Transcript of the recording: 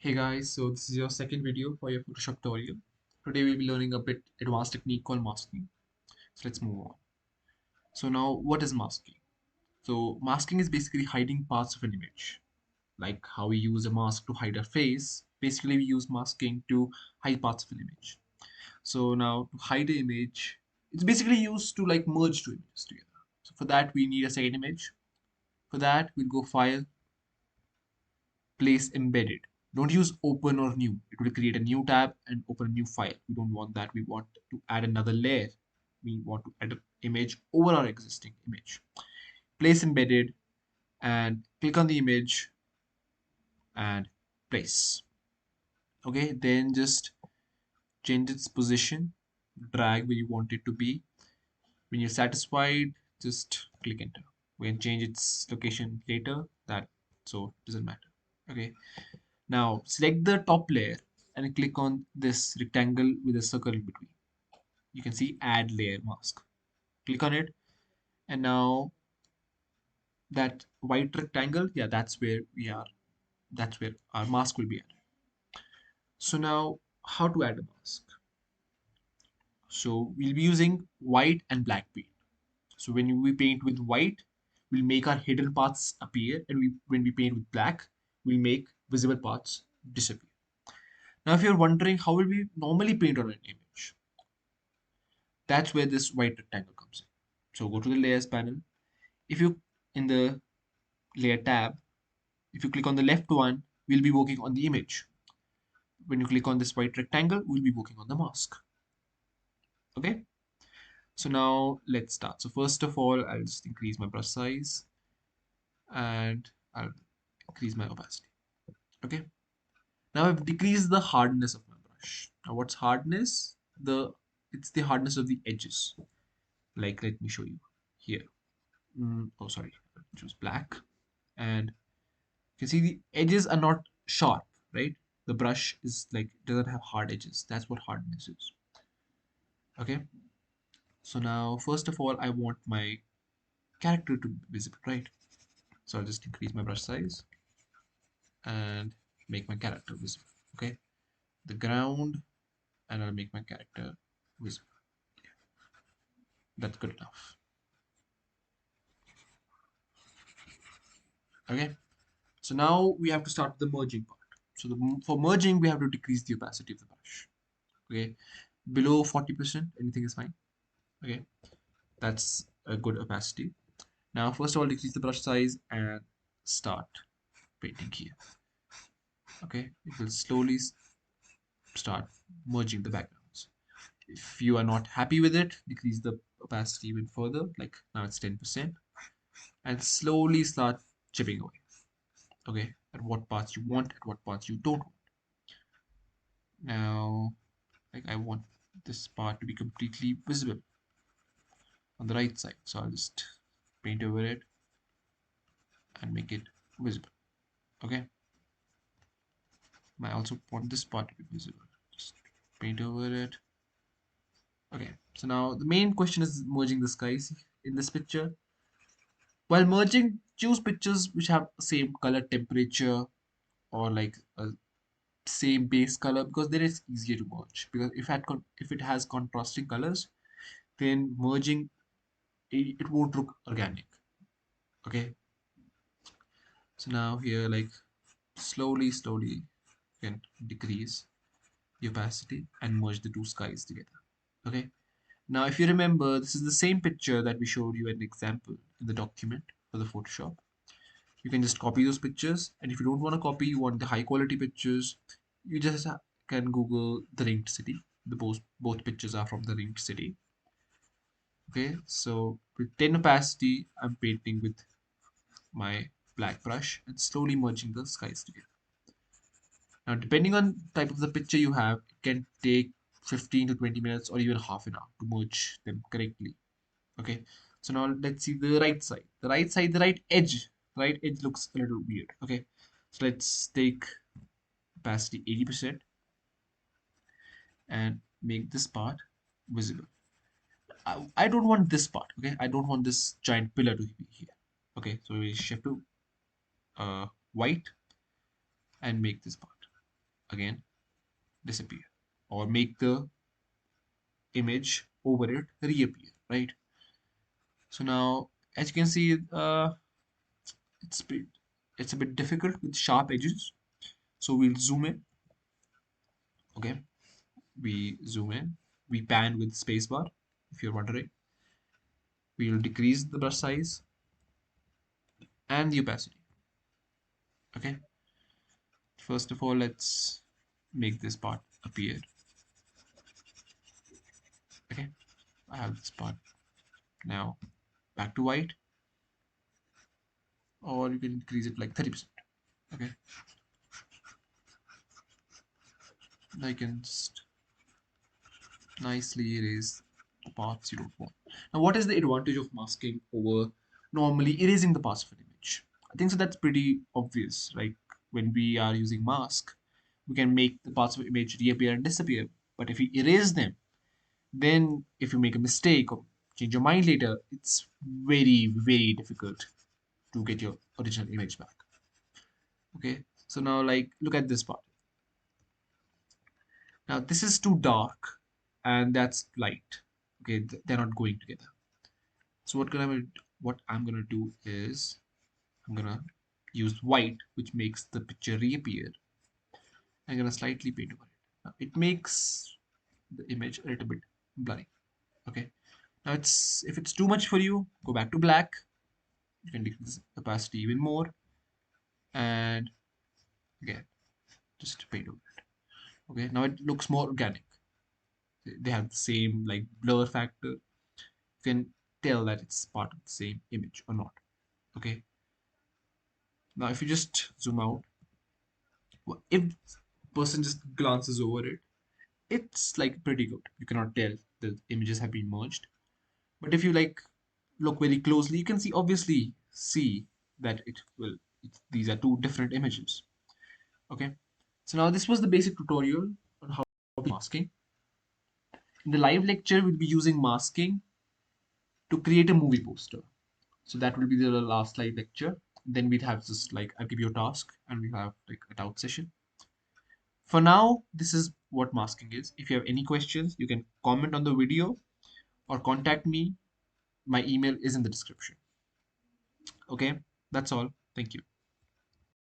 Hey guys, so this is your second video for your Photoshop tutorial. Today we'll be learning a bit advanced technique called masking. So let's move on. So now what is masking? So masking is basically hiding parts of an image. Like how we use a mask to hide our face, basically we use masking to hide parts of an image. So now to hide an image, it's basically used to like merge two images together. So for that we need a second image. For that we'll go File, Place Embedded. Don't use open or new. It will create a new tab and open a new file. We don't want that. We want to add another layer. We want to add an image over our existing image. Place Embedded and click on the image and place. Okay, then just change its position, drag where you want it to be. When you're satisfied, just click enter. We can change its location later. That so doesn't matter. Okay. Now select the top layer and click on this rectangle with a circle in between. You can see add layer mask. Click on it and now that white rectangle, yeah, that's where we are. That's where our mask will be added. So now how to add a mask? So we'll be using white and black paint. So when we paint with white, we'll make our hidden parts appear, and when we paint with black, we'll make visible parts disappear. Now, if you're wondering how will we normally paint on an image, that's where this white rectangle comes in. So go to the layers panel. If you in the layer tab, if you click on the left one, we'll be working on the image. When you click on this white rectangle, we'll be working on the mask. Okay. So now let's start. So first of all, I'll just increase my brush size and I'll increase my opacity. Okay. Now I've decreased the hardness of my brush. Now what's hardness? It's the hardness of the edges. Like let me show you here. Oh sorry, choose black, and you can see the edges are not sharp, right? The brush is like doesn't have hard edges. That's what hardness is. Okay. So now first of all, I want my character to be visible, right? So I'll just increase my brush size and make my character visible. Okay. The ground, and I'll make my character visible. That's good enough. Okay. So now we have to start the merging part. So for merging, we have to decrease the opacity of the brush. Okay. Below 40%, anything is fine. Okay. That's a good opacity. Now, first of all, decrease the brush size and start painting here. Okay. It will slowly start merging the backgrounds. If you are not happy with it, decrease the opacity even further. Like now it's 10%. And slowly start chipping away. Okay. At what parts you want, at what parts you don't want. Now, like I want this part to be completely visible on the right side. So I'll just paint over it and make it visible. Okay. I also want this part to be visible. Just paint over it. Okay. So now the main question is merging the skies in this picture. While merging, choose pictures which have same color temperature or like a same base color because then it's easier to merge. Because if it has contrasting colors, then merging it won't look organic. Okay. So now here like slowly you can decrease the opacity and merge the two skies together. Okay. Now if you remember, this is the same picture that we showed you an example in the document for the Photoshop. You can just copy those pictures, and if you don't want to copy, you want the high quality pictures, you just can Google the Ringed City. The both pictures are from the Ringed City. Okay, so with 10 opacity, I'm painting with my black brush and slowly merging the skies together. Now, depending on type of the picture you have, it can take 15 to 20 minutes or even half an hour to merge them correctly. Okay, so now let's see the right side. The right side, the right edge. The right edge looks a little weird. Okay, so let's take opacity 80% and make this part visible. I don't want this part. Okay, I don't want this giant pillar to be here. Okay, so we shift to white and make this part. again disappear, or make the image over it reappear, right? So now, as you can see, it's bit, it's a bit difficult with sharp edges. So we'll zoom in. Okay, we zoom in. We pan with spacebar. If you're wondering, we'll decrease the brush size and the opacity. Okay, first of all, let's make this part appear. Okay, I have this part now back to white, or you can increase it like 30%. Okay, I can just nicely erase the parts you don't want. Now, what is the advantage of masking over normally erasing the parts of an image? I think so that's pretty obvious. Like when we are using mask, we can make the parts of image reappear and disappear. But if we erase them, then if you make a mistake or change your mind later, it's very, very difficult to get your original image back. Okay, so now like look at this part. Now this is too dark and that's light. Okay, they're not going together. So what I'm gonna do is I'm gonna use white, which makes the picture reappear. I'm gonna slightly paint over it. Now, it makes the image a little bit blurry. Okay. Now it's if it's too much for you, go back to black. You can decrease the opacity even more, and again just paint over it. Okay. Now it looks more organic. They have the same like blur factor. You can tell that it's part of the same image or not. Okay. Now if you just zoom out, if person just glances over it, it's like pretty good. You cannot tell the images have been merged. But if you like look very closely, you can see obviously see that these are two different images. Okay. So now this was the basic tutorial on how to do masking. In the live lecture, we'll be using masking to create a movie poster. So that will be the last live lecture. Then we'd have just like I'll give you a task and we have like a doubt session. For now, this is what masking is. If you have any questions, you can comment on the video or contact me. My email is in the description. Okay, that's all. Thank you.